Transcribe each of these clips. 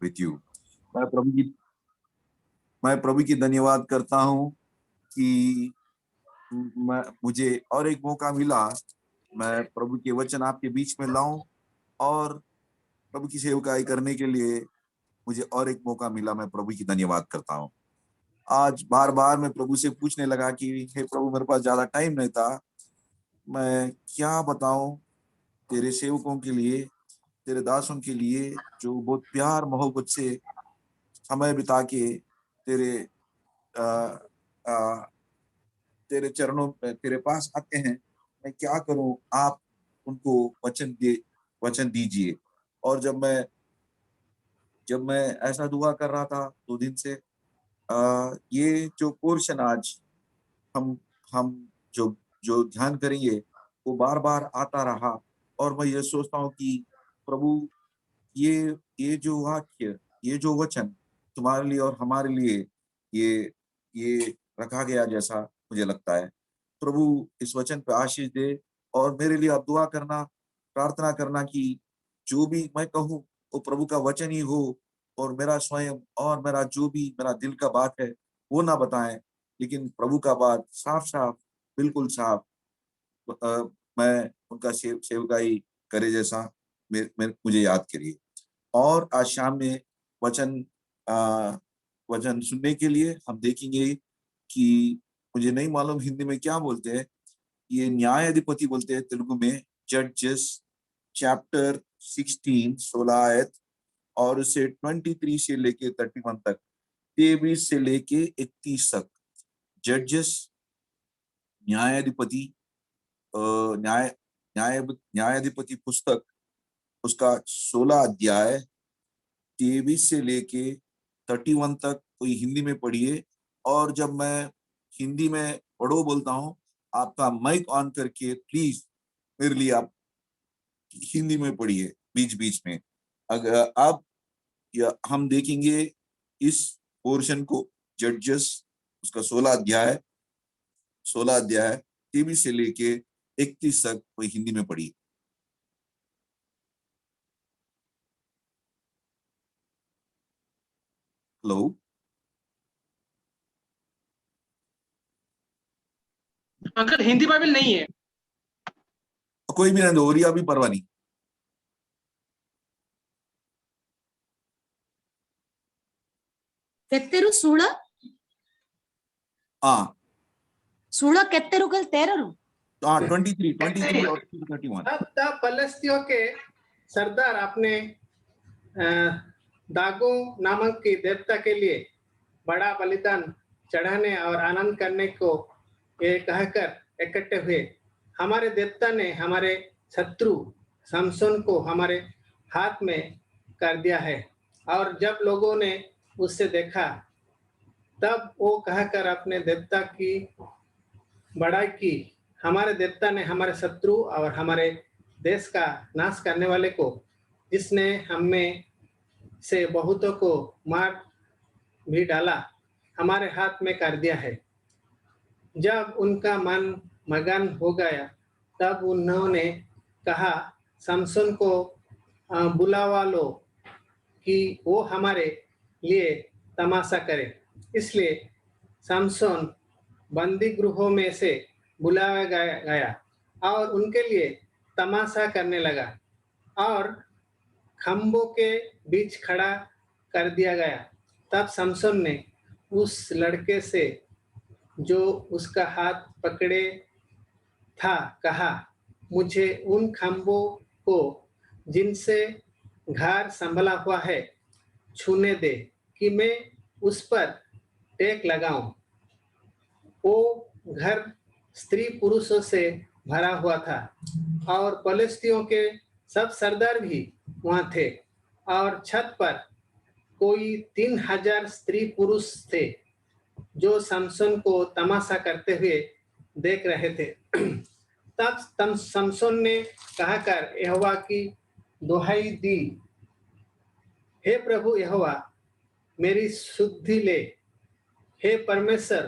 with you. मैं प्रभु की धन्यवाद करता हूँ कि मुझे और एक मौका मिला, मैं प्रभु के वचन आपके बीच में लाऊं और प्रभु की सेवकाई करने के लिए मुझे और एक मौका मिला। मैं प्रभु की धन्यवाद करता हूँ। आज बार बार मैं प्रभु से पूछने लगा कि हे प्रभु, मेरे पास ज्यादा टाइम नहीं था, मैं क्या बताऊं तेरे सेवकों के लिए, तेरे दासों के लिए जो बहुत प्यार मोहब्बत से समय बिता के तेरे आ, आ, तेरे चरणों पे तेरे पास आते हैं। मैं क्या करूं, आप उनको वचन दीजिए। और जब मैं ऐसा दुआ कर रहा था 2 दिन से, ये जो पोर्शन आज हम जो जो ध्यान करेंगे वो बार बार आता रहा। और मैं ये सोचता हूँ कि प्रभु, ये जो वाक्य, ये जो वचन तुम्हारे लिए और हमारे लिए ये रखा गया जैसा मुझे लगता है। प्रभु इस वचन पे आशीष दे और मेरे लिए आप दुआ करना, प्रार्थना करना कि जो भी मैं कहूँ वो प्रभु का वचन ही हो और मेरा स्वयं और मेरा जो भी मेरा दिल का बात है वो ना बताएं, लेकिन प्रभु का बात साफ साफ, बिल्कुल साफ मैं उनका सेवकाई करे जैसा मुझे याद करिए। और आज शाम में वचन वचन सुनने के लिए हम देखेंगे कि मुझे नहीं मालूम हिंदी में क्या बोलते हैं, ये न्यायाधिपति बोलते हैं तेलुगु में, जजेस चैप्टर 16 16 आयत और उसे 23 से लेके 31 तक, 23 से लेके 31 तक। जजेस न्यायाधिपति न्यायाधिपति पुस्तक उसका 16 अध्याय 23 से लेके 31 तक कोई हिंदी में पढ़िए। और जब मैं हिंदी में पढ़ो बोलता हूँ, आपका माइक ऑन करके प्लीज मेरे लिए आप हिंदी में पढ़िए बीच बीच में। अगर अब हम देखेंगे इस पोर्शन को, जजेस उसका 16 अध्याय 23 से लेके 31 तक कोई हिंदी में पढ़िए। हेलो, अंकल हिंदी बाइबल नहीं है? कोई भी नहीं, ओरिया भी परवाह नहीं। ಕೆತ್ತೆರು ಸೂಳ ಸೂಳ ಕೆತ್ತೆರು ಕಲ್ ತೇರರು 23 और 31। तब फलस्तियों के सरदार अपने दागो नामक की देवता के लिए बड़ा बलिदान चढ़ाने और आनंद करने को ये कहकर इकट्ठे हुए। हमारे देवता ने हमारे शत्रु समसन को हमारे हाथ में कर दिया है। और जब लोगों ने उससे देखा तब वो कहकर अपने देवता की बड़ाई की। हमारे देवता ने हमारे शत्रु और हमारे देश का नाश करने वाले को, जिसने हमें से बहुतों को मार भी डाला, हमारे हाथ में कर दिया है। जब उनका मन मगन हो गया तब उन्होंने कहा, समसन को बुलावा लो कि वो हमारे लिए तमाशा करे। इसलिए समसन बंदी गृहों में से बुलाया गया और उनके लिए तमाशा करने लगा और खंभों के बीच खड़ा कर दिया गया। तब समसन ने उस लड़के से जो उसका हाथ पकड़े था कहा, मुझे उन खंभों को जिनसे घर संभला हुआ है छूने दे कि मैं उस पर टेक लगाऊं। वो घर स्त्री पुरुषों से भरा हुआ था और पलिश्तियों के सब सरदार भी वहां थे और छत पर कोई 3000 स्त्री पुरुष थे जो समसन को तमाशा करते हुए देख रहे थे। तब समसन ने कहकर यहोवा की दुहाई दी, हे प्रभु यहोवा, मेरी सुधि ले। हे परमेश्वर,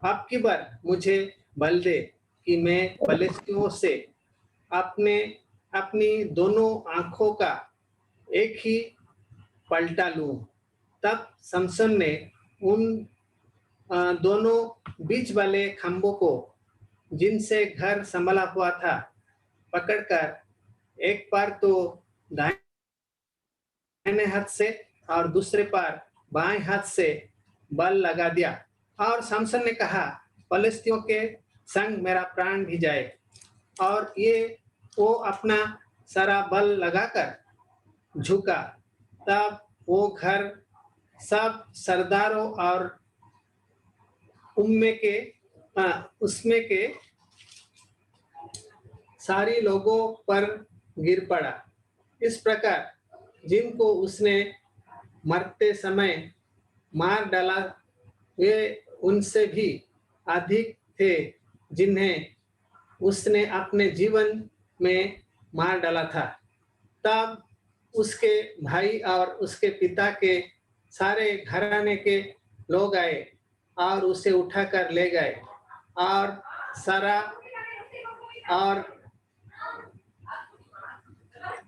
आपकी बार मुझे बल दे कि मैं पलिश्तियों से अपनी दोनों आंखों का एक ही पलटा लूं। तब समसन ने उन दोनों बीच वाले खंभों को, जिनसे घर संभला हुआ था, पकड़कर एक पार तो दाहिने हाथ से और दूसरे पार बाएं हाथ से बल लगा दिया। और समसन ने कहा, फलिस्तियों के संग मेरा प्राण भी जाए। और वो अपना सारा बल लगाकर झुका। तब वो घर सब सरदारों और उसमें के सारी लोगों पर गिर पड़ा। इस प्रकार जिनको उसने मरते समय मार डाला, वे उनसे भी अधिक थे जिन्हें उसने अपने जीवन में मार डाला था। तब उसके भाई और उसके पिता के सारे घराने के लोग आए और उसे उठाकर ले गए। और सारा और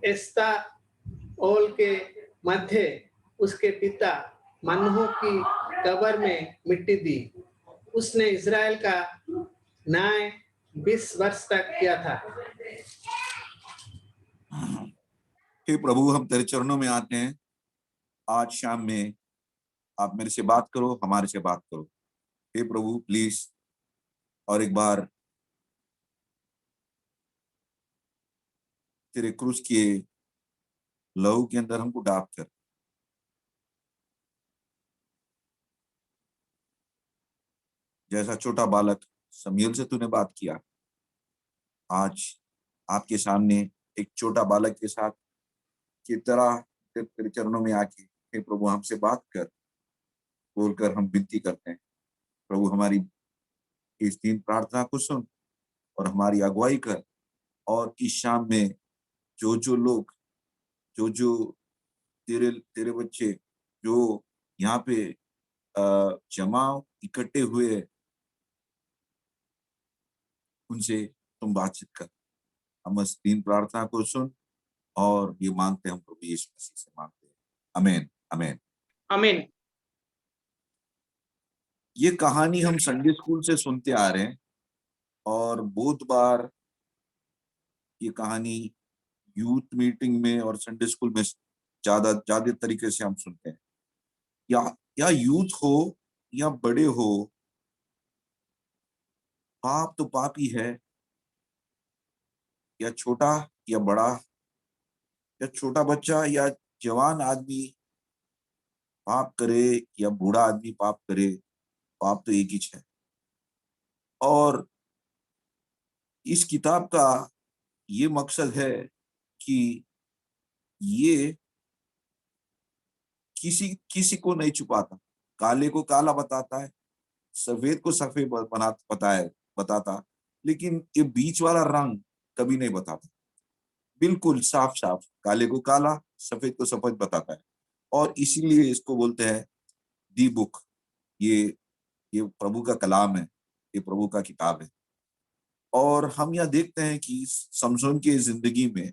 एस्ताओल के मध्य उसके पिता मनोह की कब्र में मिट्टी दी। उसने इज़राइल का न्याय 20 वर्ष तक किया था। हे प्रभु, हम तेरे चरणों में आते हैं। आज शाम में आप मेरे से बात करो, हमारे से बात करो। हे प्रभु, प्लीज और एक बार तेरे क्रूस के लहू के अंदर हमको डाप कर। जैसा छोटा बालक शमूएल से तूने बात किया, आज आपके सामने एक छोटा बालक के साथ की तरह तेरे चरणों में आके हे प्रभु हमसे बात कर बोलकर हम विनती करते हैं। प्रभु, हमारी इस दिन प्रार्थना को सुन और हमारी अगुवाई कर। और इस शाम में जो लोग जो तेरे तेरे बच्चे जो यहाँ पे जमा इकट्ठे हुए, उनसे तुम बातचीत कर। हम इस दिन प्रार्थना को सुन और ये मांगते हैं हम प्रभु यीशु मसीह से मांगते हैं। आमीन, आमीन, आमीन। ये कहानी हम संडे स्कूल से सुनते आ रहे हैं और बहुत बार ये कहानी यूथ मीटिंग में और संडे स्कूल में ज्यादा तरीके से हम सुनते हैं। या यूथ हो या बड़े हो, पाप तो पाप ही है। या छोटा या बड़ा, या छोटा बच्चा या जवान आदमी पाप करे या बूढ़ा आदमी पाप करे, पाप तो एक ही है। और इस किताब का ये मकसद है कि ये किसी किसी को नहीं छुपाता। काले को काला बताता है, सफेद को सफेद बताता, लेकिन ये बीच वाला रंग कभी नहीं बताता। बिल्कुल साफ साफ काले को काला, सफेद को सफेद बताता है। और इसीलिए इसको बोलते हैं दी बुक। ये प्रभु का कलाम है, ये प्रभु का किताब है। और हम यह देखते हैं कि समसून की जिंदगी में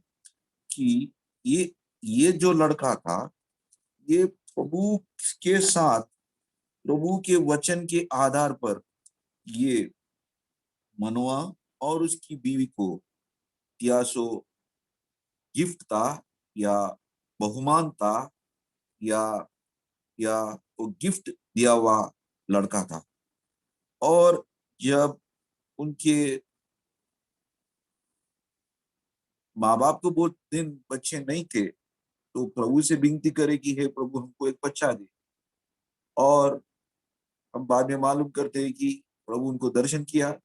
कि ये जो लड़का था, ये प्रभु के साथ, प्रभु के वचन के आधार पर ये मनोआ और उसकी बीवी को या सो गिफ्ट था या बहुमान था या वो गिफ्ट दिया हुआ लड़का था। और जब उनके माँ बाप को बहुत दिन बच्चे नहीं थे, तो प्रभु से विनती करे कि हे प्रभु हमको एक बच्चा दे। और हम बाद में मालूम करते हैं कि प्रभु उनको दर्शन किया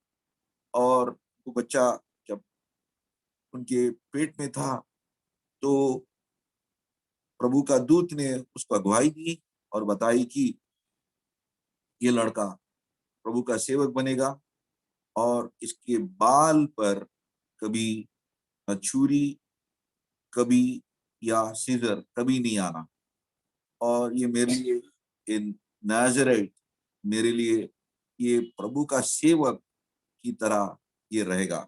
और वो बच्चा जब उनके पेट में था तो प्रभु का दूत ने उसको अगुवाई दी और बताई कि ये लड़का प्रभु का सेवक बनेगा और इसके बाल पर कभी छुरी, कभी या सीजर कभी नहीं आना। और ये मेरे लिए इन नाजरेट, मेरे लिए ये प्रभु का सेवक की तरह ये रहेगा।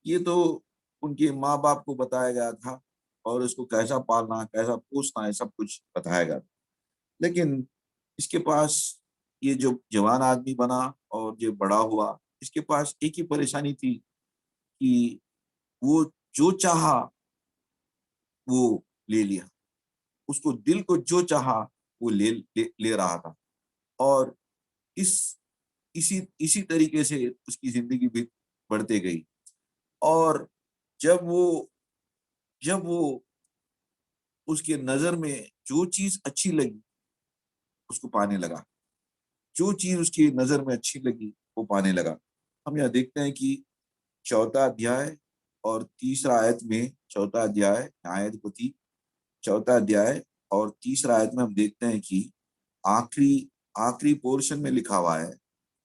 ये तो उनके माँ बाप को बताया गया था। और उसको कैसा पालना, कैसा पोसना है, सब कुछ बताएगा। लेकिन इसके पास, ये जो जवान आदमी बना और ये बड़ा हुआ, इसके पास एक ही परेशानी थी कि वो जो चाहा वो ले लिया। उसको दिल को जो चाहा वो ले रहा था। और इस इसी इसी तरीके से उसकी जिंदगी भी बढ़ते गई। और जब वो उसके नजर में जो चीज अच्छी लगी उसको पाने लगा। जो चीज उसकी नजर में अच्छी लगी वो पाने लगा। हम यहाँ देखते हैं कि चौथा अध्याय और तीसरा आयत में, चौथा अध्याय न्यायाधिपति चौथा अध्याय और तीसरा आयत में हम देखते हैं कि आखिरी आखिरी पोर्शन में लिखा हुआ है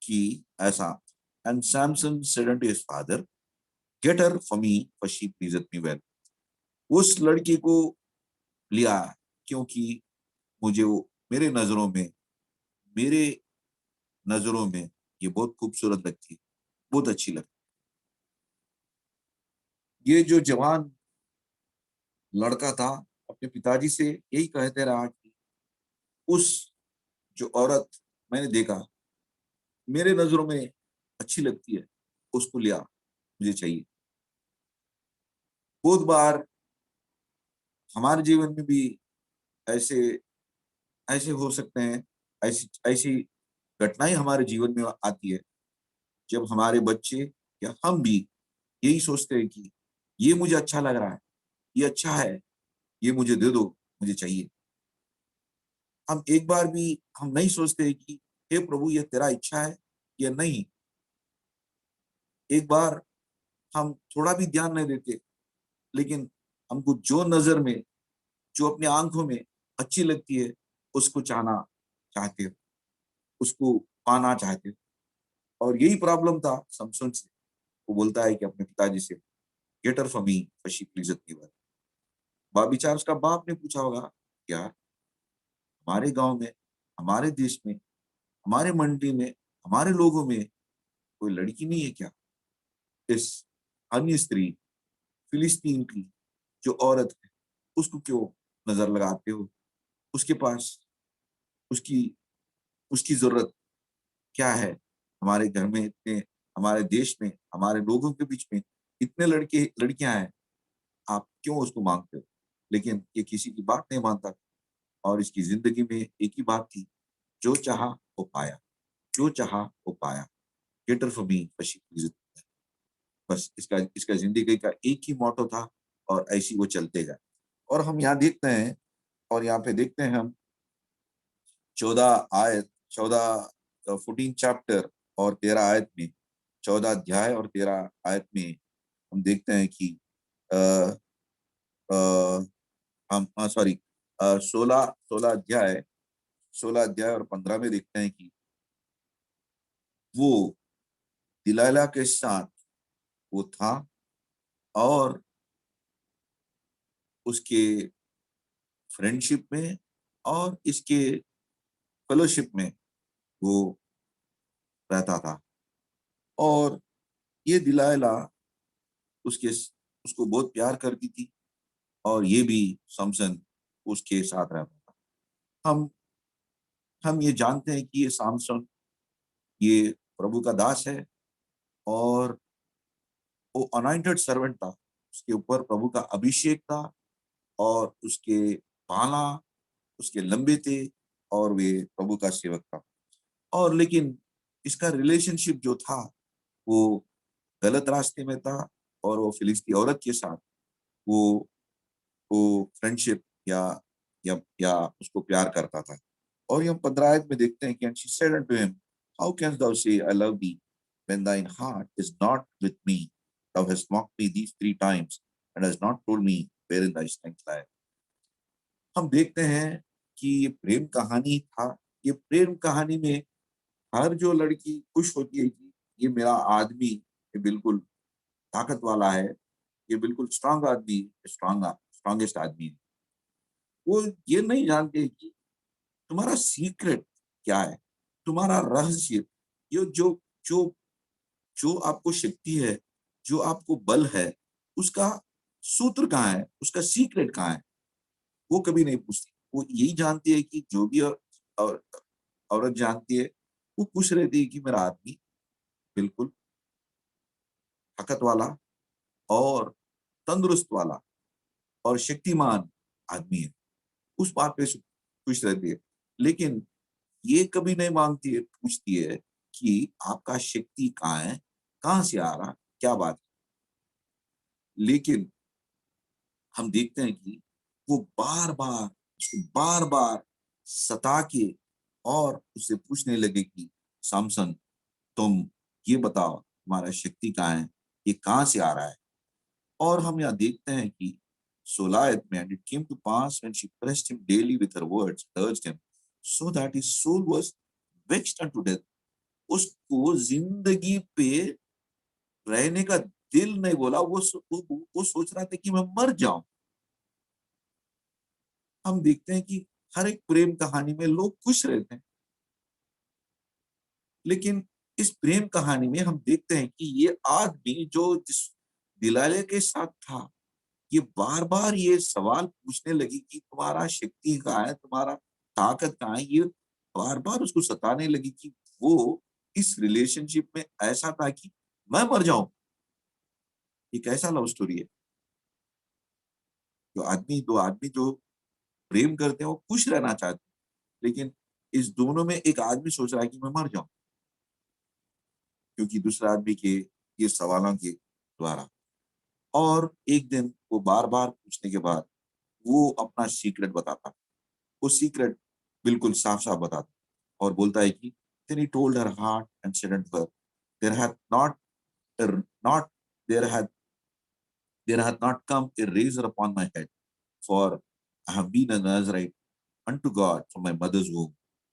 कि ऐसा, and Samson said unto his father, get her for me for she pleaseth me well. उस लड़की को लिया क्योंकि मुझे वो मेरे नजरों में ये बहुत खूबसूरत लगती, बहुत अच्छी लगती। ये जो जवान लड़का था अपने पिताजी से यही कहते रहा कि उस जो औरत मैंने देखा मेरे नजरों में अच्छी लगती है, उसको लिया, मुझे चाहिए। बहुत बार हमारे जीवन में भी ऐसे ऐसे हो सकते हैं, ऐसी ऐसी घटनाएं हमारे जीवन में आती है जब हमारे बच्चे या हम भी यही सोचते हैं कि ये मुझे अच्छा लग रहा है, ये अच्छा है, ये मुझे दे दो, मुझे चाहिए। हम एक बार भी हम नहीं सोचते कि हे प्रभु ये तेरा इच्छा है या नहीं। एक बार हम थोड़ा भी ध्यान नहीं देते, लेकिन हमको जो नजर में, जो अपनी आंखों में अच्छी लगती है उसको चाहना चाहते हो, उसको पाना चाहते हो। और यही प्रॉब्लम था समसन से। वो बोलता है कि अपने पिताजी से, get her for me for she pleaseth me well. विचार उसका बाप ने पूछा होगा, यार हमारे गांव में, हमारे देश में, हमारे मंडी में, हमारे लोगों में कोई लड़की नहीं है क्या? इस अन्य स्त्री, फिलिस्तीन की जो औरत है, उसको क्यों नजर लगाते हो? उसके पास, उसकी उसकी जरूरत क्या है? हमारे घर में इतने, हमारे देश में, हमारे लोगों के बीच में इतने लड़के लड़कियां हैं, आप क्यों उसको मांगते हो? लेकिन ये किसी की बात नहीं मानता। और इसकी जिंदगी में एक ही बात थी, जो चाहा वो पाया, जो चाहा वो पाया। गेटर फॉर मी फशी, बस इसका इसका जिंदगी का एक ही मोटो था और ऐसी वो चलते गए। और हम यहाँ देखते हैं, और यहाँ पे देखते हैं हम 14 चैप्टर और 13 आयत में, 14 अध्याय और 13 आयत में हम देखते हैं कि आ, आ, हम सॉरी 16 अध्याय और 15 में देखते हैं कि वो दिलाला के साथ वो था और उसके फ्रेंडशिप में और इसके फेलोशिप में वो रहता था। और ये दिलाला उसके उसको बहुत प्यार करती थी और ये भी समसन उसके साथ रहता था। हम ये जानते हैं कि ये सामसन, ये प्रभु का दास है और वो अनॉइंटेड सर्वेंट था। उसके ऊपर प्रभु का अभिषेक था और उसके बाला उसके लंबे थे और वे प्रभु का सेवक था। और लेकिन इसका रिलेशनशिप जो था वो गलत रास्ते में था और वो फिलिस्ती औरत के साथ वो वो फ्रेंडशिप या उसको प्यार करता था। और ये हम 15 में देखते हैं कि and she said unto him, how canst thou say I love thee when thine heart is not with me? Thou hast mocked me these 3 times and hast not told me wherein thy strength lieth. हम देखते हैं कि ये प्रेम कहानी था। ये प्रेम कहानी में हर जो लड़की खुश होती है कि ये मेरा आदमी, ये बिल्कुल ताकत वाला है, ये बिल्कुल स्ट्रांग आदमी, स्ट्रांगेस्ट आदमी है। वो ये नहीं जानते कि तुम्हारा सीक्रेट क्या है, तुम्हारा रहस्य, ये जो जो आपको शक्ति है, जो आपको बल है, उसका सूत्र कहाँ है, उसका सीक्रेट कहाँ है, वो कभी नहीं पूछती। वो यही जानती है कि जो भी औ औरत जानती है, वो खुश रहती है कि मेरा आदमी बिल्कुल ताकत वाला और तंदुरुस्त वाला और शक्तिमान आदमी है। उस बात पे खुश रहती है। लेकिन ये कभी नहीं माँगती है, पूछती है कि आपका शक्ति कहाँ है? कहाँ से आ रहा? क्या बात है? लेकिन हम देखते हैं कि वो बार-बार, उसको बार-बार सता के और उससे पूछने लगे कि सामसन, तुम ये बताओ, तुम्हारा शक्ति कहाँ है? ये कहाँ से आ रहा है? और हम यहाँ देखते हैं कि Goliath में, and it came to pass when she pressed him daily with her words, urged him, so that his soul was vexed unto death. उसको जिंदगी पे रहने का दिल नहीं बोला, वो सोच रहा था कि मैं मर जाऊं। हम देखते हैं कि हर एक प्रेम कहानी में लोग खुश रहते हैं, लेकिन इस प्रेम कहानी में हम देखते हैं कि ये आदमी जो जिस दिलाले के साथ था, ये बार-बार ये सवाल पूछने लगी कि तुम्हारा शक्ति कहाँ है? तुम्हारा ताकत कहाँ है? ये बार-बार उसको सताने लगी कि वो इस रिलेशनशिप में ऐसा था कि मैं मर जाऊँ। ये कैसा लव स्टोरी है? दो आदमी जो प्रेम करते हैं, वो खुश रहना चाहते हैं, लेकिन इस दोनों में एक आदमी सोच रहा है कि मैं मर जाऊँ, क्योंकि दूसरे आदमी के ये सवालों के द्वारा। और एक दिन वो बार-बार पूछने के बाद वो अपना सीक्रेट बताता। वो सीक्रेट बिल्कुल साफ-साफ बताता और बोलता है कि then he told her heart and said unto her, there hath not not there hath not come a razor upon my head, for I have been a Nazarite unto God from my mother's womb.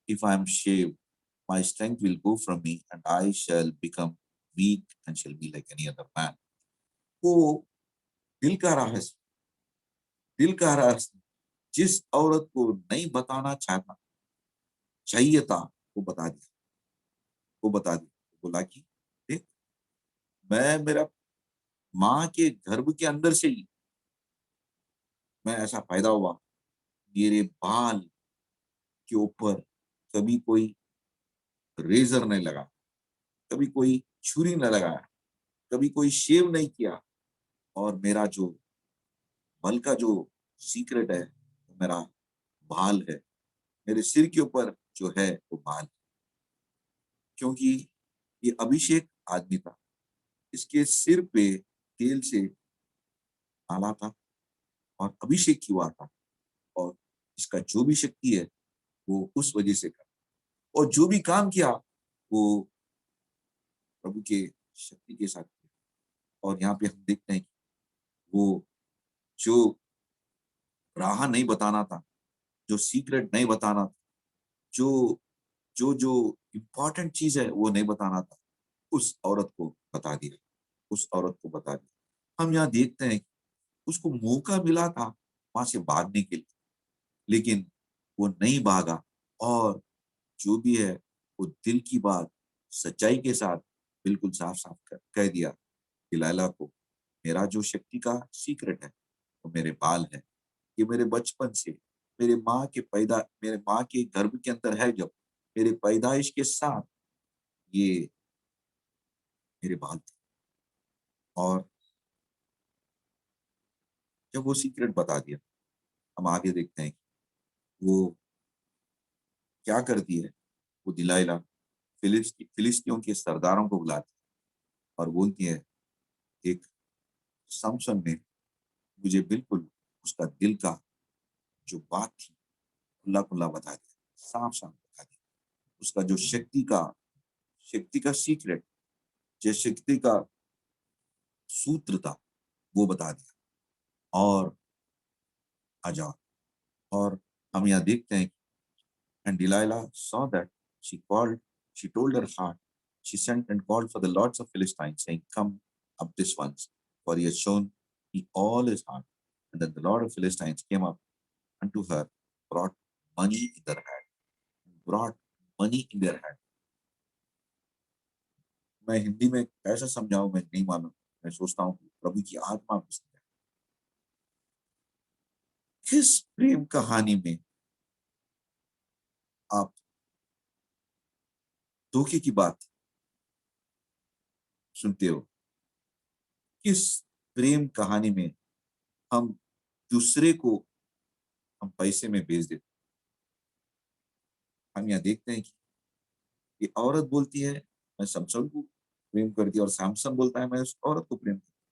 If I am shaved, my strength will go from me, and I shall become weak and shall be like any other man. वो दिल का रहस्य दिल का रहस्य जिस औरत को नहीं बताना चाहता चाहिए था, वो बता दिया। वो बता दिया, बोला कि देख, मैं मेरा माँ के गर्भ के अंदर से ही मैं ऐसा पैदा हुआ। मेरे बाल के ऊपर कभी कोई रेज़र नहीं लगा, कभी कोई छुरी नहीं लगाया, कभी कोई शेव नहीं किया और मेरा जो बल का जो सीक्रेट है, वो मेरा बाल है। मेरे सिर के ऊपर जो है वो बाल, क्योंकि ये अभिषेक आदमी था। इसके सिर पे तेल से डाला था और अभिषेक किया था और इसका जो भी शक्ति है, वो उस वजह से करा और जो भी काम किया, वो प्रभु के शक्ति के साथ किया। और यहाँ पे हम देखते हैं कि वो जो राह नहीं बताना था, जो सीक्रेट नहीं बताना था, जो जो इम्पोर्टेंट चीज़ है वो नहीं बताना था, उस औरत को बता दिया, उस औरत को बता दिया। हम यहाँ देखते हैं कि उसको मौका मिला था वहाँ से भागने के लिए, लेकिन वो नहीं भागा और जो भी है, वो दिल की बात सच्चाई के साथ बिल्कुल साफ-साफ क कह दिया दिलाला को, मेरा जो शक्ति का सीक्रेट है, वो मेरे बाल है। ये मेरे बचपन से, मेरे माँ के गर्भ के अंदर है जब, मेरे पैदाइश के साथ ये मेरे बाल थे। और जब वो सीक्रेट बता दिया, हम आगे देखते हैं कि वो क्या करती है, वो दिलाइला फिलिस्तियों के सरदारों को बुलाती है और बोलती है, "एक समसन ने मुझे बिल्कुल उसका दिल का जो बात थी, खुला-खुला बता दिया, साफ-साफ बता दिया। उसका जो शक्ति का सीक्रेट, जो शक्ति का सूत्र था, वो बता दिया और आज़ाद।" और हम यहाँ देखते हैं, and Delilah saw that, she told her heart, she sent and called for the lords of Philistine, saying, "Come up this once, for he has shown me all his heart." And then the Lord of Philistines came up unto her, brought money in their hand, brought money in their hand. मैं हिंदी में कैसे समझाऊँ मैं नहीं मालूम। मैं सोचता हूँ कि प्रभु की आत्मा घुस गया। किस प्रेम कहानी में आप धोखे की बात सुनते हो? किस प्रेम कहानी में हम दूसरे को हम पैसे में बेच देते? हम यहाँ देखते हैं कि ये औरत बोलती है मैं समसन को प्रेम करती हूँ और सैमसन बोलता है मैं उस औरत को प्रेम करती हूँ।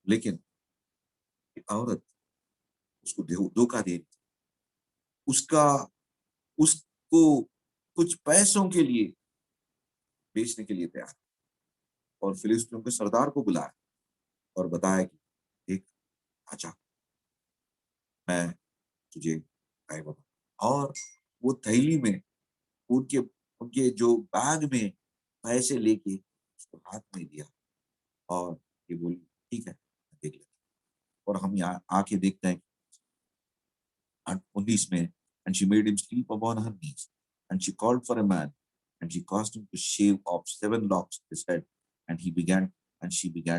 लेकिन ये औरत उसको धोखा दे उसका उसको कुछ पैसों के लिए बेचने के लिए तैयार है। और फिलिस्तीनियों के सरदार को बुलाया और बताया कि देख आजा, मैं तुझे गाय बता। और वो थैली में उनके उनके जो बैग में पैसे लेके उसको हाथ में दिया और ये बोली ठीक है मैं देख लेता हूँ। और हम यहाँ आके देखते हैं 19 में and she made him sleep upon her knees and she called for a man and she caused him to shave off 7 locks of his head and she began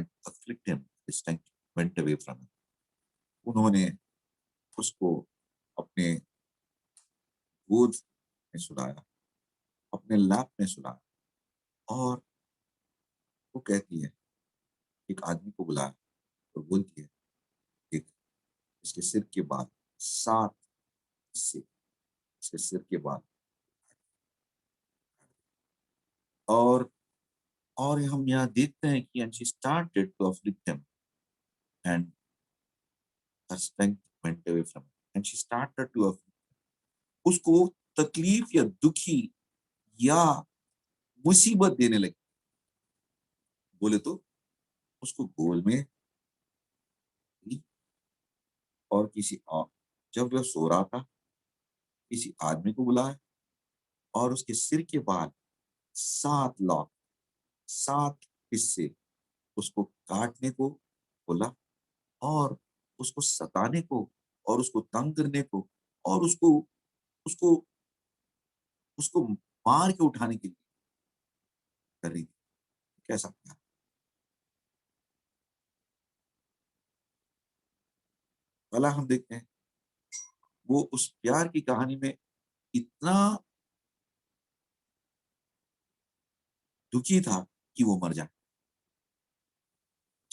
to afflict him. His strength went away from him. उन्होंने उसको अपने गोद में सुलाया, अपने lap में सुलाया और वो कहती है एक आदमी को बुलाया और बोलती है देख इसके सिर के बाल 7 हिस्से इसके सिर के बाल और हम यहाँ देखते हैं कि and she started to afflict him and her strength went away from him and she started to afflict उसको तकलीफ या दुखी या मुसीबत देने लगी। बोले तो उसको गोल में ली और किसी और जब वह सो रहा था किसी आदमी को बुलाया और उसके सिर के बाल 7 लॉक 7 हिस्से उसको काटने को बोला और उसको सताने को और उसको तंग करने को और उसको उसको उसको मार के उठाने के लिए कर रही थी। कैसा प्यार! भला हम देखते हैं वो उस प्यार की कहानी में इतना दुखी था कि वो मर जाए।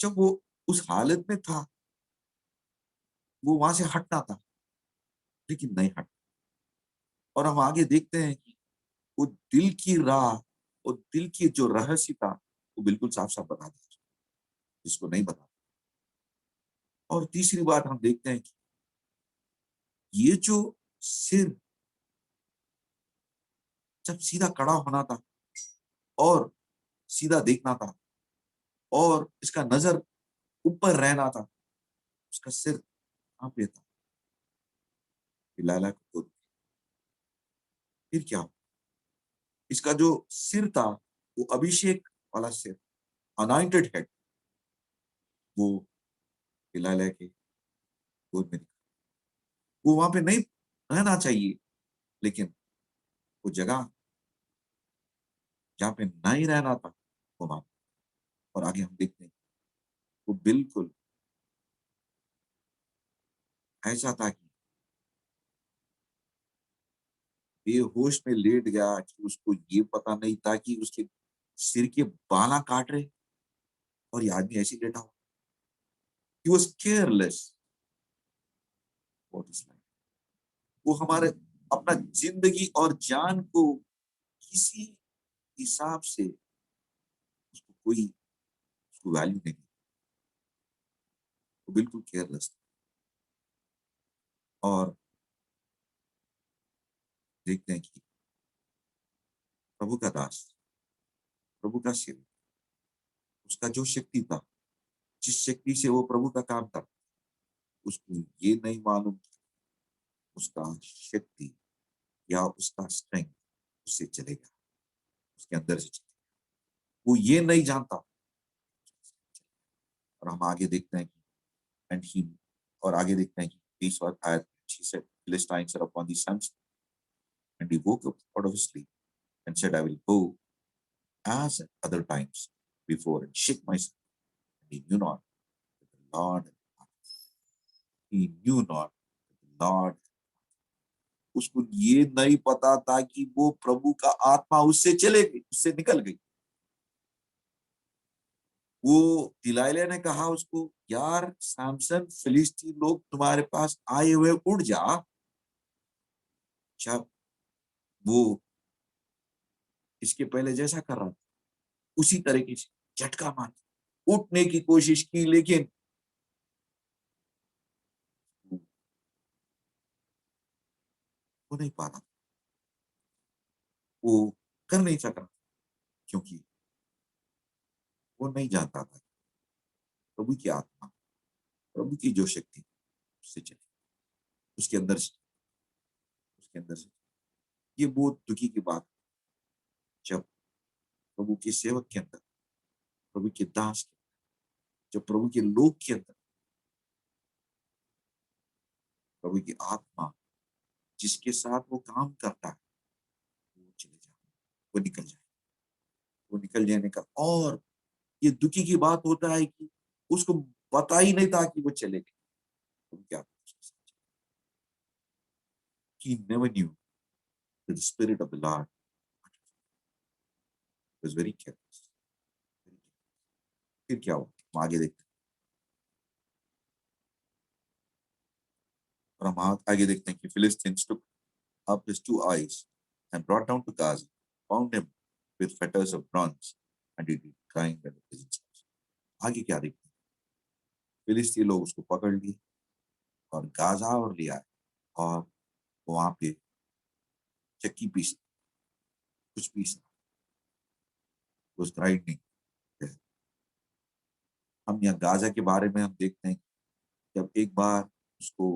जब वो उस हालत में था, वो वहां से हटना था, लेकिन नहीं हटा। और हम आगे देखते हैं कि वो दिल की राह और दिल की जो रहस्य था, वो बिल्कुल साफ-साफ बता दिया, जिसको नहीं बता। और तीसरी बात हम देखते हैं कि ये जो सिर जब सीधा खड़ा होना था और सीधा देखना था और इसका नजर ऊपर रहना था, उसका सिर कहाँ पे था? लैला को तो फिर क्या? इसका जो सिर था, वो अभिषेक वाला सिर, अनॉइंटेड हेड, वो लैला के गोद में वो वहां पे नहीं रहना चाहिए, लेकिन वो जगह जहाँ पे नहीं रहना था, वो वहां। और आगे हम देखते हैं वो बिल्कुल ऐसा था कि बेहोश में लेट गया कि उसको ये पता नहीं था कि उसके सिर के बाला काट रहे और ये आदमी ऐसे ही लेटा हुआ। He was careless about his life. वो हमारे अपना जिंदगी और जान को किसी हिसाब से उसको कोई उसको वैल्यू नहीं, वो बिल्कुल केयरलेस था। और देखते हैं कि प्रभु का दास, प्रभु का सेवक, उसका जो शक्ति था, जिस शक्ति से वो प्रभु का काम था, उसको ये नहीं मालूम कि उसका शक्ति या उसका स्ट्रेंथ उससे चलेगा, उसके अंदर से चलेगा। वो ये नहीं जानता। और हम आगे देखते हैं कि एंड ही और आगे देखते हैं कि 20 और आयत she said Philistines are upon the Samson and he woke up out of his sleep and said I will go as at other times before and shake myself and he knew not that the Lord he knew not Lord. उसको ये नहीं पता था कि वो प्रभु का आत्मा उससे चले गई, उससे निकल गई। वो दिलाइला ने कहा उसको, यार सैमसन, फिलिस्ती लोग तुम्हारे पास आए हुए, उड़ जा। जब वो इसके पहले जैसा कर रहा था उसी तरीके से झटका मार उठने की कोशिश की, लेकिन वो नहीं पा रहा, वो कर नहीं सका, क्योंकि वो नहीं जानता था प्रभु की आत्मा, प्रभु की जो शक्ति उससे चली, उसके अंदर से, उसके अंदर से। ये बहुत दुखी की बात, जब प्रभु के सेवक के अंदर, प्रभु के दास के, जब प्रभु के लोग के अंदर प्रभु की आत्मा, जिसके साथ वो काम करता है, वो चले जाए, वो निकल जाए, वो निकल जाने का। और ये दुखी की बात होता है कि उसको पता ही नहीं था कि वो चले गए। तो क्या, he never knew that the spirit of the Lord was very careless. फिर क्या हुआ, हम आगे देखते हैं। और हम आगे देखते हैं कि Philistines took up his two eyes and brought down to Gaza, found him with fetters of bronze, and he did crying at the prison house. आगे क्या देखते हैं, फिलिस्ती लोग उसको पकड़ लिए और गाजा और ले आए, और वहां पे चक्की पीस, कुछ पीस, ग्राइंडिंग। हम यहाँ गाजा के बारे में हम देखते हैं, जब एक बार उसको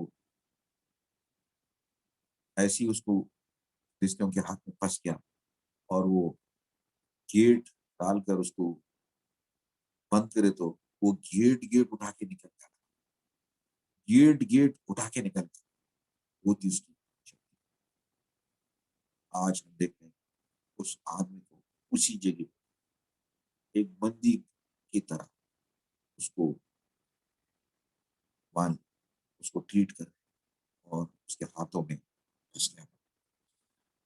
ऐसी उसको फिलिस्तियों के हाथ में फंस गया, और वो गेट डालकर उसको बंद करे, तो वो गेट गेट उठा के निकल गया, गेट गेट उठा के निकल गया। वो थी उसकी शक्ति। आज हम देखते हैं उस आदमी को उसी जगह एक बंदी की तरह उसको बांध, उसको ट्रीट कर, और उसके हाथों में फंस गया।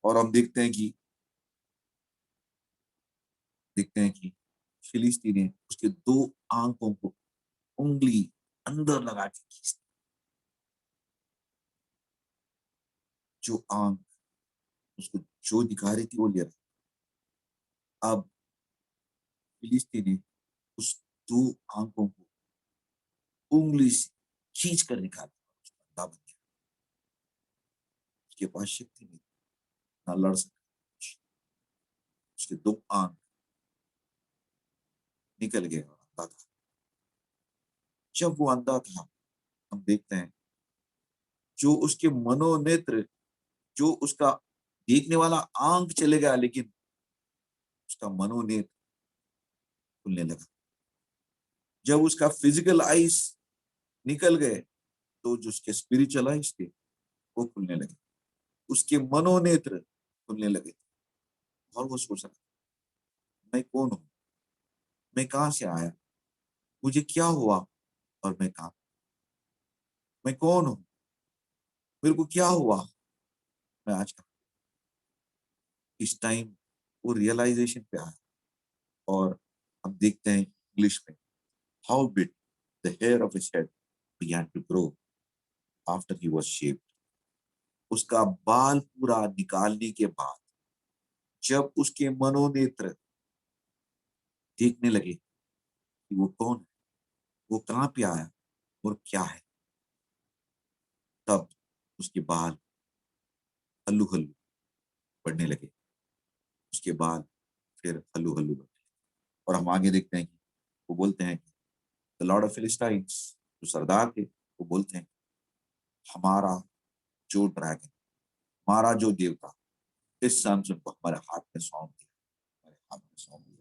और हम देखते हैं कि फिलिस्ती ने उसके दो आंखों को उंगली अंदर लगा के खींच, जो आंख उसको जो दिखा रही थी वो ले रहा। अब फिलिस्ती ने उस दो आंखों को उंगली से खींच कर निकाला, उसका बन गया। उसके पास शक्ति नहीं, ना लड़ सकता, उसके दो आंख निकल गए और अंधा था। जब वो अंधा था, हम देखते हैं जो उसके मनोनेत्र, जो उसका देखने वाला आंख चले गया, लेकिन उसका मनोनेत्र खुलने लगा। जब उसका फिजिकल आइस निकल गए, तो जो उसके स्पिरिचुअल आइस थे वो खुलने लगे, उसके मनोनेत्र खुलने लगे। और वो सोच रहा, मैं कौन हूं, मैं कहां से आया, मुझे क्या हुआ, और मैं कहा, मैं कौन हूं, मेरे को क्या हुआ, मैं आज कहा। इस टाइम वो रियलाइजेशन पे आया। और हम देखते हैं इंग्लिश में, how bit the hair of his head began to grow after he was shaved. उसका बाल पूरा निकालने के बाद, जब उसके मनोनेत्र देखने लगे कि वो कौन है, वो कहां पे आया और क्या है, तब उसके बाल हल्लू हल्लू बढ़ने लगे, उसके बाल फिर हल्लू हल्लू बढ़ने लगे। और हम आगे देखते हैं कि वो बोलते हैं कि द लॉर्ड ऑफ फिलिस्टाइंस, जो सरदार थे, वो बोलते हैं, हमारा जो ड्रैगन, हमारा जो देवता, इस सैमसन को हमारे हाथ में सौंप दिया, हमारे हाथ में सौंप दिया।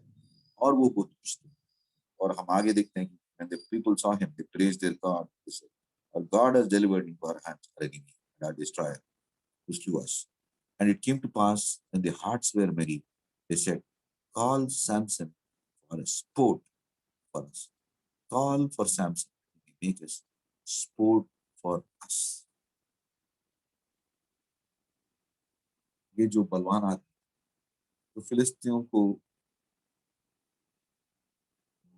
और वो बहुत खुश थे। और हम आगे देखते हैं कि when the people saw him, they praised their God. They said, our God has delivered into our hands our enemy and our destroyer who slew us. And it came to pass when their hearts were merry, they said, call Samson for a sport for us. Call for Samson, he make us sport for us. ये जो बलवान आदमी तो फिलिस्तीनियों को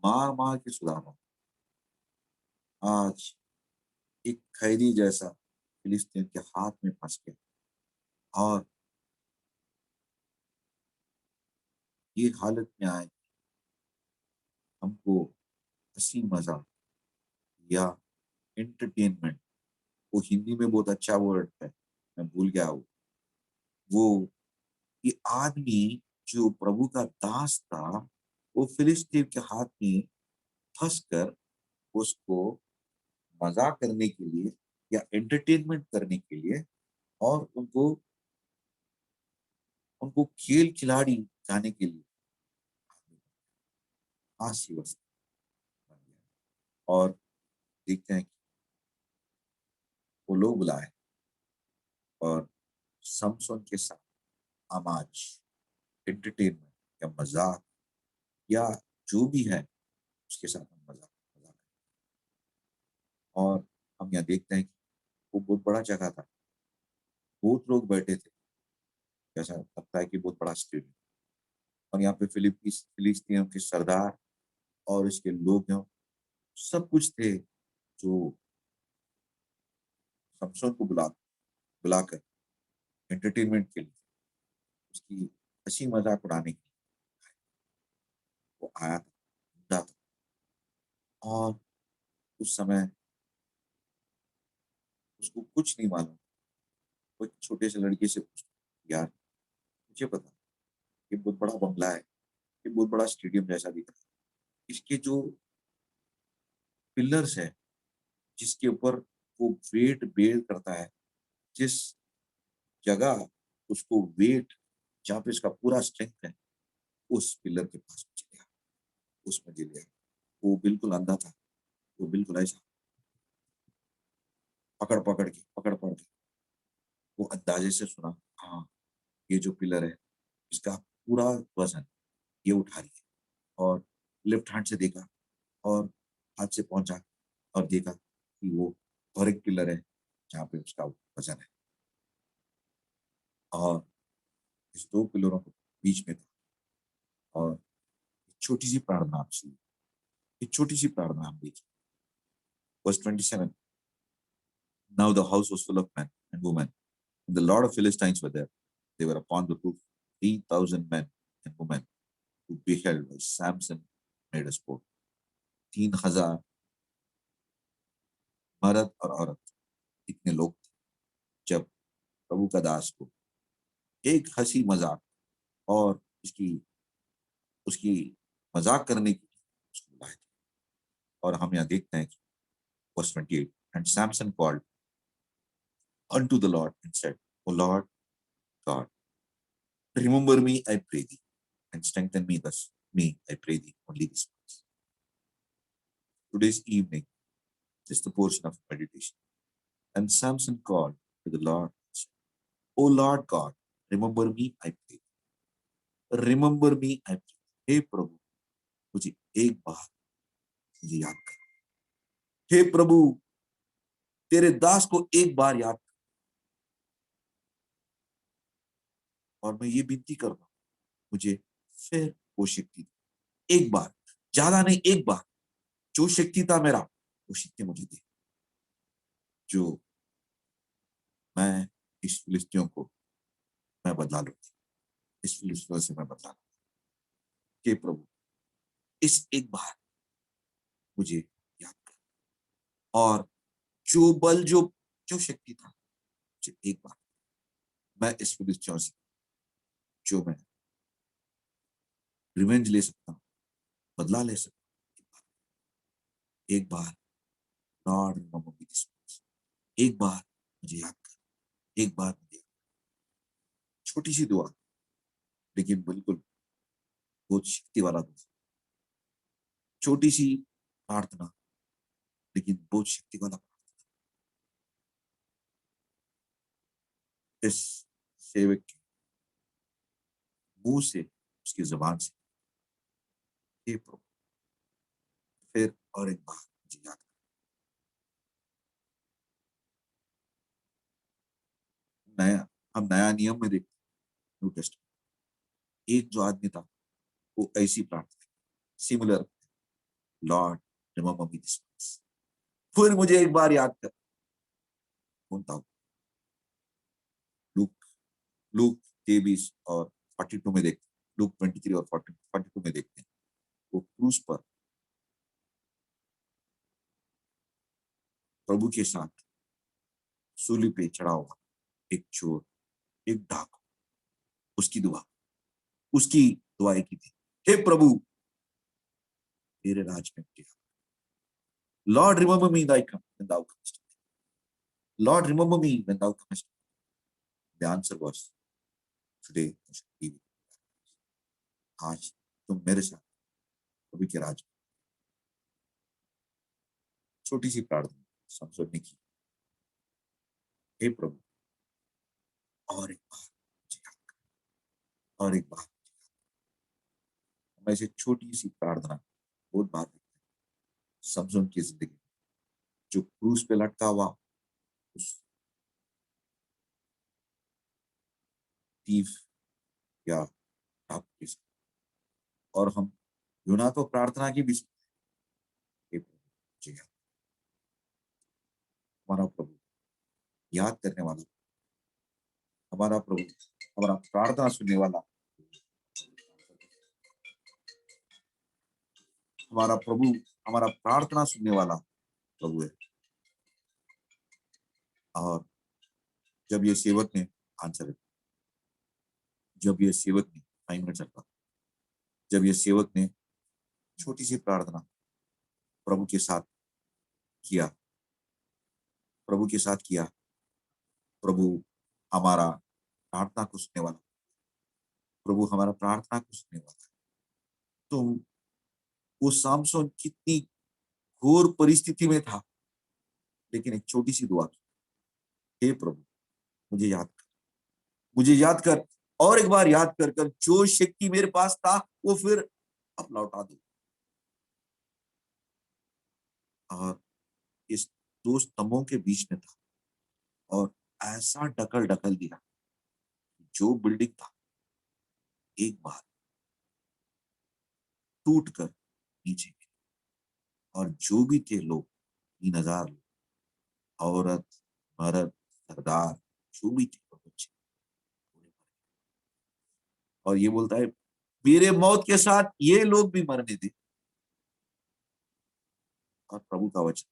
मार मार के सुधारा, आज एक खैदी जैसा फिलिस्तीन के हाथ में फंस गया और ये हालत में आए हमको हंसी मजाक या एंटरटेनमेंट, वो हिंदी में बहुत अच्छा वर्ड है, मैं भूल गया वो ये आदमी जो प्रभु का दास था वो फिलिस्तीन के हाथ में फंस कर उसको मजाक करने के लिए या एंटरटेनमेंट करने के लिए और उनको उनको खेल खिलाड़ी जाने के लिए हास्य वस्तु बन गया। और देखते हैं कि वो लोग बुलाए और समसोन के साथ आमाज एंटरटेनमेंट या मजाक या जो भी है उसके साथ हम मजाक मजाक और हम यहाँ देखते हैं कि वो बहुत बड़ा जगह था, बहुत लोग बैठे थे, जैसा लगता है कि बहुत बड़ा स्टेडियम। और यहाँ पे फिलिस्तीनियों के सरदार और इसके लोग हैं, सब कुछ थे जो समसोन को बुलाकर एंटरटेनमेंट के लिए उसकी हंसी मजाक उड़ाने के लिए वो आया था, ढूंढा था। और उस समय उसको कुछ नहीं मालूम, वो एक छोटे से लड़के से पूछता, यार मुझे पता ये बहुत बड़ा बंगला है, ये बहुत बड़ा स्टेडियम जैसा दिख रहा है, इसके जो पिलर्स है जिसके ऊपर वो वेट बेयर करता है, जिस जगह उसको वेट जहाँ पे इसका पूरा स्ट्रेंथ है उस पिलर के पास मुझे गया, उसमें गिर गया। वो बिल्कुल अंधा था, वो बिल्कुल ऐसा पकड़ पकड़ के वो अंदाजे से सुना, हाँ ये जो पिलर है इसका पूरा वजन ये उठा रही है। और लेफ्ट हैंड से देखा और हाथ से पहुंचा और देखा कि वो और एक पिलर है जहाँ पे उसका वजन है और इस दो पिलरों के बीच में था। और छोटी सी प्रार्थना आप सुनिए, एक छोटी सी प्रार्थना हम देखिए, verse 27। Now the house was full of men and women, and the Lord of Philistines were there. They were upon the roof, 3,000 men and women who beheld while Samson made a sport. 3,000 मर्द और औरत, इतने लोग थे जब प्रभु का दास को एक हंसी मजाक और उसकी उसकी मजाक करने के लिए उसको बुलाए थे। और हम यहाँ देखते हैं कि verse 28, and Samson called unto the Lord and said, O Lord God, remember me, I pray thee, and strengthen me thus, me, I pray thee, only this once. Today's evening is the portion of meditation. And Samson called to the Lord and said, O Lord God, remember me, I pray thee. Remember me, I pray thee. हे प्रभु मुझे एक बार मुझे याद कर, हे प्रभु तेरे दास को एक बार याद कर। और मैं ये विनती कर रहा हूँ, मुझे फिर वो शक्ति दे, एक बार, ज्यादा नहीं, एक बार जो शक्ति था मेरा वो शक्ति मुझे दे, जो मैं इस फिलिस्तियों को मैं बदला लूंगी, इस फिलिस्तियों से मैं बदला लूंगा। हे प्रभु इस एक बार मुझे याद कर, और जो बल जो जो शक्ति था मुझे एक बार, मैं इस फिलिस्तियों से जो मैं रिवेंज ले सकता हूँ, बदला ले सकता हूँ, एक बार लॉर्ड रिमेंबर मी दिस, एक बार मुझे याद कर, एक बार मुझे, छोटी सी दुआ लेकिन बिल्कुल बहुत शक्ति वाला दुआ, छोटी सी प्रार्थना लेकिन बहुत शक्ति वाला प्रार्थना। इस सेवक के मुंह से, उसकी जुबान से, हे प्रभु फिर और एक बार मुझे याद कर। नया हम नया नियम में देखते न्यू टेस्टमेंट। एक जो आदमी था वो ऐसी प्रार्थना similar, lord remember me this once. फिर मुझे एक बार याद कर, कौन था? लूक लूक 23 और 42 में देखते हैं, लूक 23 और 42 में देखते हैं, वो क्रूस पर प्रभु के साथ सूली पे चढ़ा हुआ एक चोर, एक डाकू, उसकी दुआ की थी, हे प्रभु तेरे राज में मुझे, Lord remember me when thou comest, Lord remember me when thou comest। The answer was, today I shall be with you। आज तुम मेरे साथ प्रभु के राज में। छोटी सी प्रार्थना समझने की, हे प्रभु और एक बार मुझे याद कर, और एक बार। हम ऐसे छोटी सी प्रार्थना बहुत बार देखते हैं समझन की जिंदगी, जो क्रूस पे लटका हुआ उस थीफ या डाकू के साथ, और हम यूना तो प्रार्थना की भी सुनते हैं, हे प्रभु मुझे याद। हमारा प्रभु याद करने वाला, हमारा प्रभु हमारा प्रार्थना सुनने वाला, हमारा प्रभु हमारा प्रार्थना सुनने वाला प्रभु है। और जब ये सेवक ने आंसर, जब ये सेवक ने 5 मिनट चलता, जब ये सेवक ने छोटी सी प्रार्थना प्रभु के साथ किया, प्रभु के साथ किया, प्रभु हमारा प्रार्थना को सुनने वाला, प्रभु हमारा प्रार्थना को सुनने वाला। तो वो सामसोन कितनी घोर परिस्थिति में था, लेकिन एक छोटी सी दुआ की, हे प्रभु मुझे याद कर, मुझे याद कर, और एक बार याद कर कर जो शक्ति मेरे पास था वो फिर अब लौटा दो। और इस 2 स्तंभों के बीच में था, और ऐसा ढकल ढकल दिया, जो बिल्डिंग था एक बार टूट कर नीचे गिरी, और जो भी थे लोग 3000 लोग, औरत मर्द सरदार जो भी थे वो बच्चे, और ये बोलता है मेरे मौत के साथ ये लोग भी मरने थे। और प्रभु का वचन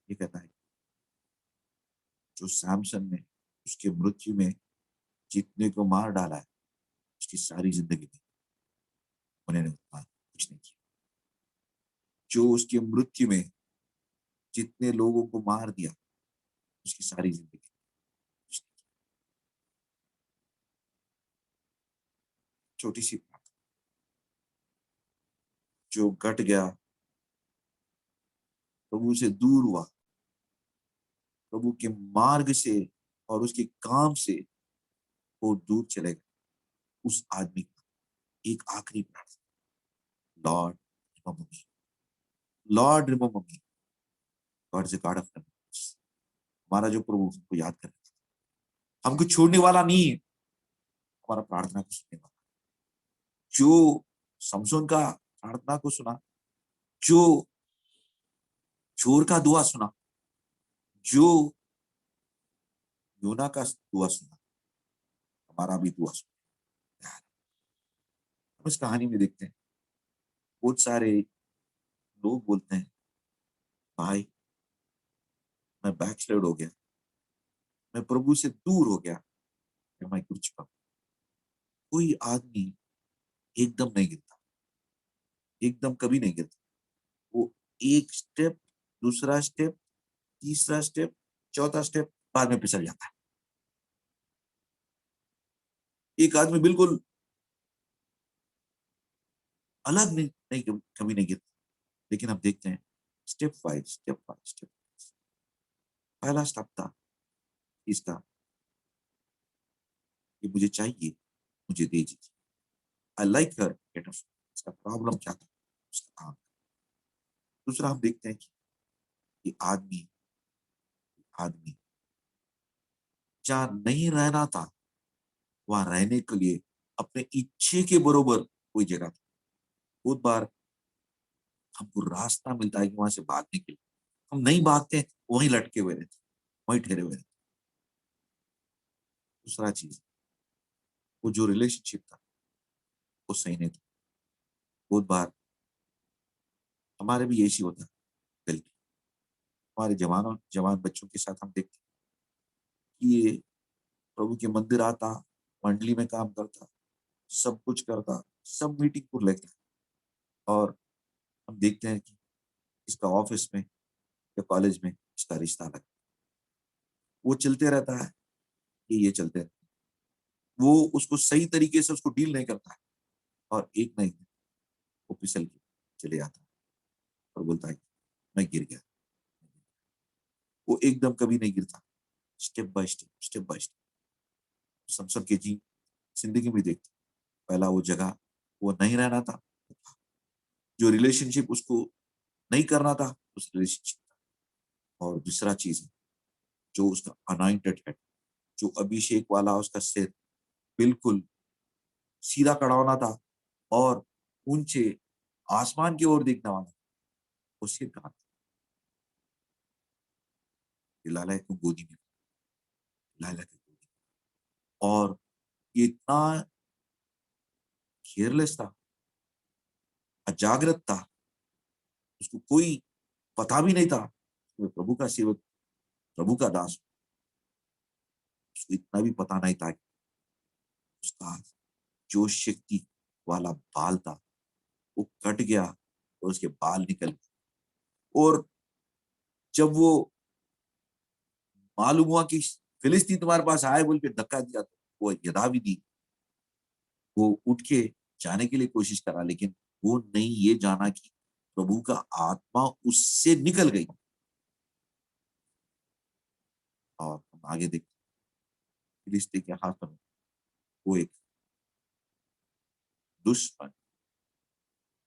ये कहता है, जो सैमसन ने उसके मृत्यु में जितने को मार डाला है, उसकी सारी जिंदगी में उन्होंने उतना कुछ नहीं किया। जो उसके मृत्यु में जितने लोगों को मार दिया, उसकी सारी जिंदगी कुछ नहीं किया। छोटी सी बात, जो घट गया, प्रभु से दूर हुआ, प्रभु के मार्ग से और उसके काम से वो दूर चले गए, उस आदमी का एक आखिरी प्रार्थना, Lord remember me, Lord remember me, God is a God of remembrance. हमारा जो प्रभु हमको याद कर, हमको छोड़ने वाला नहीं है, हमारा प्रार्थना को सुनने वाला। जो समसोन का प्रार्थना को सुना, जो चोर का दुआ सुना, जो योना का दुआ सुना, हमारा भी दुआ सुना। हम इस कहानी में देखते हैं बहुत सारे लोग बोलते हैं, भाई मैं बैकस्लाइड हो गया, मैं प्रभु से दूर हो गया, मैं गिर चुका। कोई आदमी एकदम नहीं गिरता, एकदम कभी नहीं गिरता। वो एक स्टेप, दूसरा स्टेप, तीसरा स्टेप, चौथा स्टेप बाद में फिसल जाता है। एक आदमी बिल्कुल अलग नहीं कभी नहीं गिरता, लेकिन अब देखते हैं step by step by step. पहला स्टेप था इसका कि मुझे चाहिए, मुझे दे दीजिए। I like her get off, इसका प्रॉब्लम क्या था, उसका काम। दूसरा हम देखते हैं कि आदमी आदमी जहां नहीं रहना था वहां रहने के लिए अपने इच्छे के बरोबर कोई जगह था। बहुत बार हमको रास्ता मिलता है कि वहां से भागने के लिए, हम नहीं भागते, वहीं लटके हुए रहते, वहीं ठहरे हुए रहते। दूसरा चीज, वो जो रिलेशनशिप था वो सही नहीं था। बहुत बार हमारे भी यही होता है गलती। हमारे जवान बच्चों के साथ हम देखते हैं कि ये प्रभु के मंदिर आता, मंडली में काम करता, सब कुछ करता, सब मीटिंग को लेता है, और हम देखते हैं कि इसका ऑफिस में या कॉलेज में इसका रिश्ता लगा, वो चलते रहता है, ये चलते रहता है। वो उसको सही तरीके से उसको डील नहीं करता है, और एक नहीं वो फिसल के चले जाता है और बोलता है मैं गिर गया। वो एकदम कभी नहीं गिरता, step by step, step by step. समसम के जी जिंदगी में देखते, पहला वो जगह वो नहीं रहना था, जो रिलेशनशिप उसको नहीं करना था उस रिलेशनशिप। और दूसरा चीज है, जो उसका अनॉइंटेड हेड, जो अभिषेक वाला उसका सिर बिल्कुल सीधा खड़ा होना था और ऊंचे आसमान की ओर देखने वाला, वो सिर कहाँ था? लाला को गोदी में, लाला की गोदी में। और ये इतना केयरलेस था, अजागृत था, उसको कोई पता भी नहीं था कि मैं प्रभु का सेवक, प्रभु का दास हूं। उसको इतना भी पता नहीं था कि उसका जो शक्ति वाला बाल था वो कट गया और उसके बाल निकल गए। और जब वो मालूम हुआ कि फिलिस्तीन तुम्हारे पास आए बोल के धक्का दिया, तो वो यदा भी दी, वो उठ के जाने के लिए कोशिश करा, लेकिन वो नहीं ये जाना कि प्रभु का आत्मा उससे निकल गई। और हम आगे देखते, फिलिस्तीन के हाथ में वो एक दुश्मन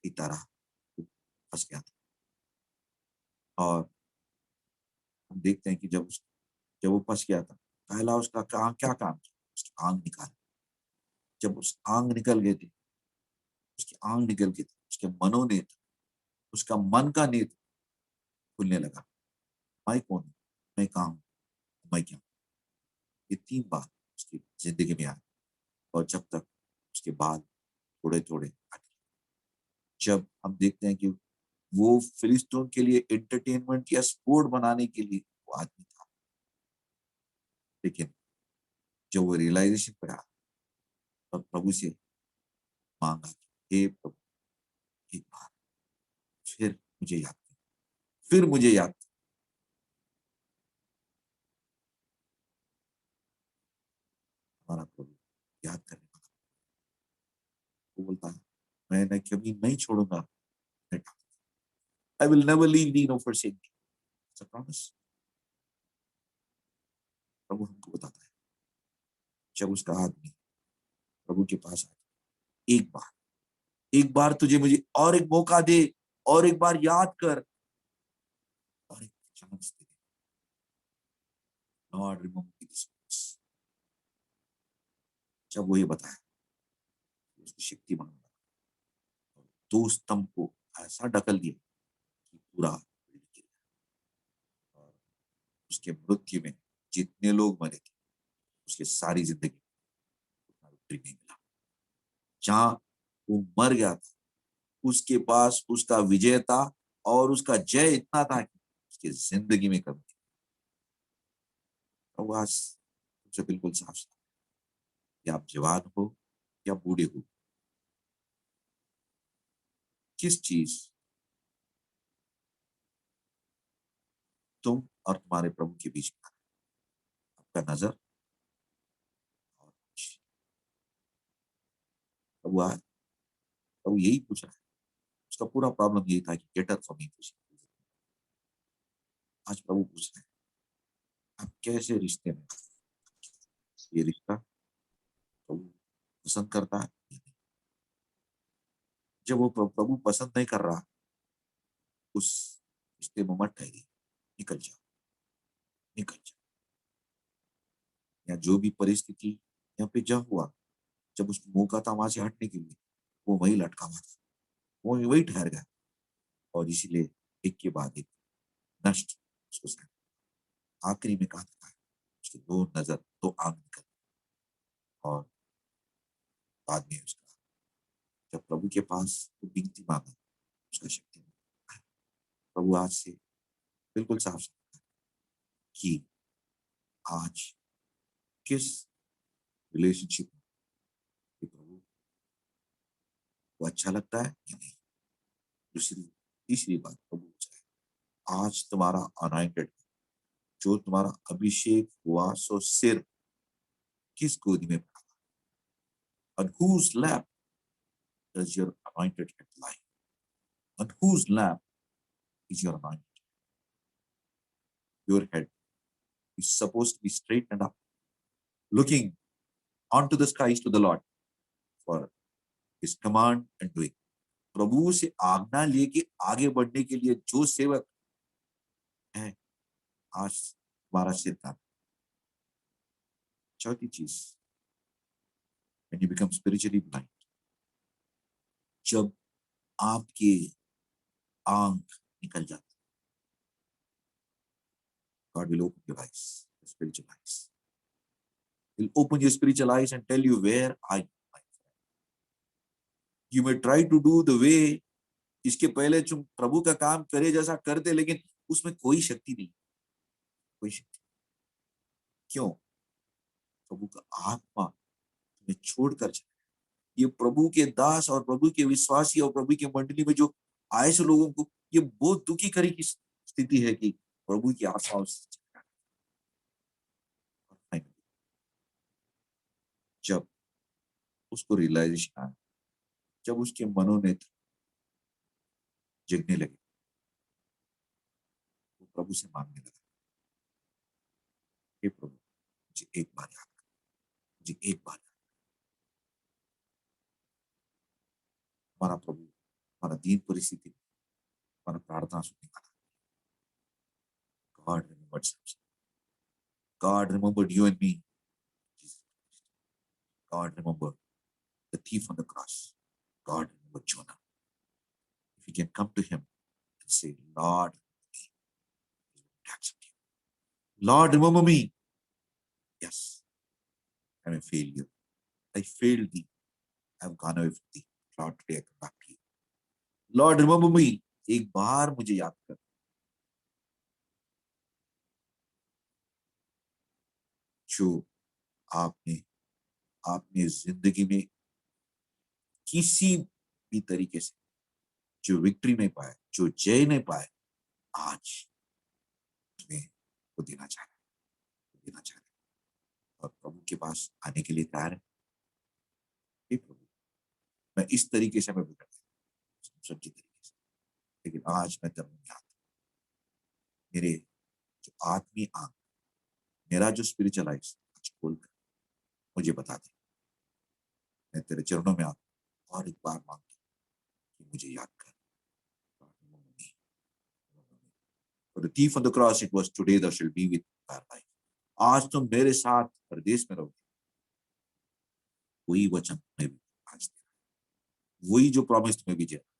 की तरह फंस गया था। और हम देखते हैं कि जब वो फंस गया था, पहला उसका क्या काम था, उसकी आंग निकाली। जब उस आंग निकल गए थे, उसकी आंग निकल गई थी, उसके मनोनेत्र, उसका मन का नेत्र खुलने लगा। मैं कौन हूं, मैं कहा हूं, मैं क्या हूं? ये 3 बार उसकी जिंदगी में आया। और जब तक उसके बाल थोड़े थोड़े हटे। जब हम देखते हैं कि वो फिलिस्तीन के लिए एंटरटेनमेंट या स्पोर्ट बनाने के लिए वो आदमी था, लेकिन जब वो रियलाइजेशन पे आया और प्रभु से मांगा कि हे प्रभु, एक बार फिर मुझे याद कर, फिर मुझे याद कर। हमारा प्रभु याद करने वाला, वो बोलता है मैं न कभी नहीं छोड़ूंगा, I will never leave thee nor forsake thee। It's a promise। प्रभु हमको बताता है, जब उसका आदमी प्रभु के पास आया, एक बार तुझे मुझे और एक मौका दे, और एक बार याद कर, और एक chance they. Lord remember this. जब वो ये बताया, उसकी शक्ति मांगना, 2 स्तंभ को ऐसा ढकल दिया कि पूरा गिर गया। और उसके मृत्यु में जितने लोग मरे थे, उसके सारी जिंदगी विक्ट्री नहीं मिला। जहां वो मर गया था, उसके पास उसका विजय था, और उसका जय इतना था कि उसकी जिंदगी में कभी नहीं। और आज तुमसे बिल्कुल साफ साफ, कि आप जवान हो या बूढ़े हो, किस चीज तुम और तुम्हारे प्रभु के बीच में आपका नजर, और प्रभु आज प्रभु यही पूछ रहा है। उसका पूरा प्रॉब्लम यही था कि गेटर फॉर मी। आज प्रभु पूछ रहे हैं आप कैसे रिश्ते में, ये रिश्ता प्रभु पसंद करता है या नहीं? जब वो प्रभु पसंद नहीं कर रहा, उस रिश्ते में मत ठहरिए, निकल जाओ, निकल जाओ। या जो भी परिस्थिति यहाँ पे जा हुआ, जब उसको मौका था वहां से हटने के लिए, वो वही लटका हुआ था, वो वही ठहर गया, और इसीलिए एक के बाद एक नष्ट उसको सहना। आखिरी में कहा था उसके दो नजर, दो आंख निकल, और बाद में उसका जब प्रभु के पास वो विनती मांगा, उसका शक्ति मिला। प्रभु आज से बिल्कुल साफ साफ कि आज किस रिलेशनशिप में प्रभु को अच्छा लगता है या नहीं। दूसरी तीसरी बात, प्रभु चाहे आज तुम्हारा अनॉइंटेड, जो तुम्हारा अभिषेक हुआ, सो सिर किस गोदी में पड़ा, on whose lap does your anointed head lie? On whose lap is your anointed? Your head is supposed to be straightened up, looking onto the skies to the Lord for his command and doing. प्रभु से आज्ञा लेके आगे बढ़ने के लिए जो सेवक है, आज तुम्हारा सिर का। चौथी चीज, when you become spiritually blind, जब आपके आंख निकल जाते, God will open your eyes, your spiritual eyes. He'll open your spiritual eyes and tell you, where are you, my friend? You may try to do the way, इसके पहले तुम प्रभु का काम करे जैसा करते, लेकिन उसमें कोई शक्ति नहीं, कोई शक्ति। क्यों? प्रभु का आत्मा तुम्हें छोड़कर चले। ये प्रभु के दास और प्रभु के विश्वासी और प्रभु की मंडली में जो आए से लोगों को ये बहुत दुखी करी की स्थिति है कि प्रभु की आत्मा उससे जब उसको रियलाइजेशन आया, जब उसके मनोनेत्र जगने लगे, वो प्रभु से मांगने लगा, हे प्रभु मुझे एक बार याद कर, मुझे एक बार याद। हमारा प्रभु हमारा दीन परिस्थिति, हमारा प्रार्थना सुनने वाला। God remembered Samson. God remembered you and me. God remembered the thief on the cross. God remembered Jonah. If you can come to him and say, Lord, he will accept you. Lord, remember me. Yes, I'm a failure. I failed thee. I've gone away from thee. Lord, today I come back to you. Lord, remember me. एक बार मुझे याद कर। जो आपने आपने जिंदगी में किसी भी तरीके से जो विक्ट्री नहीं पाए, जो जय नहीं पाए, आज उसने वो देना चाह रहे और प्रभु के पास आने के लिए तैयार है। हे प्रभु, मैं इस तरीके से मैं बिगड़ गया, सच्ची तरीके से, लेकिन आज मैं तेरे में आता, मेरे जो आत्मीय आंख, मेरा जो स्पिरिचुअल आइज आज खोल कर मुझे बता दे। मैं तेरे चरणों में आता और एक बार मांगता कि मुझे याद कर। For the thief on the cross, it was today thou shalt be with thy life. आज तुम मेरे साथ परदेश में रहोगे। वही वचन तुम्हें भी आज दे रहा है, वही जो प्रॉमिस तुम्हें भी दे रहा है,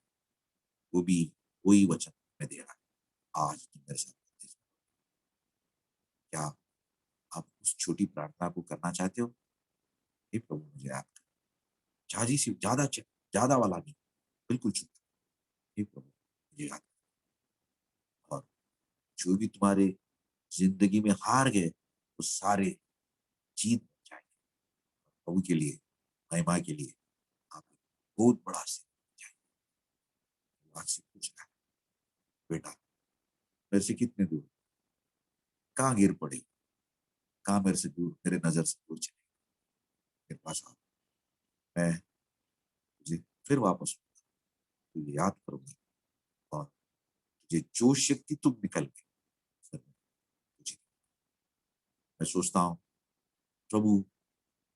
वो भी वही वचन तुम्हें दे रहा है। आज तुम मेरे साथ परदेश में रहोगे। क्या आप उस छोटी प्रार्थना को करना चाहते हो? हे प्रभु मुझे याद कर, झाजी सी ज्यादा वाला नहीं, बिल्कुल छोटा। हे प्रभु मुझे याद कर, और जो भी तुम्हारे जिंदगी में हार गए वो सारे जीत जाएंगे। प्रभु के लिए, महिमा के लिए आप बहुत बड़ा से आज से पूछना, बेटा मेरे से कितने दूर, कहाँ गिर पड़े, कहाँ मेरे से दूर, मेरे नजर से दूर चले, मेरे पास आओ, मैं तुझे फिर वापस तुझे याद करूंगा, और तुझे जो शक्ति तुम निकल गई फिर तुझे। मैं सोचता हूँ प्रभु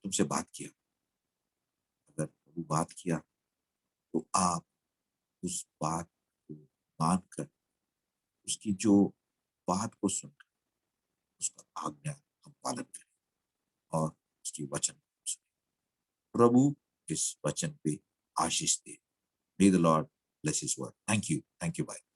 तुमसे बात किया, अगर प्रभु बात किया तो आप उस बात को मानकर, उसकी जो बात को सुनकर उसका आज्ञा हम पालन करें और उसकी वचन सुने। प्रभु इस वचन पे आशीष दे। May the Lord bless his word. Thank you. Thank you. Bye.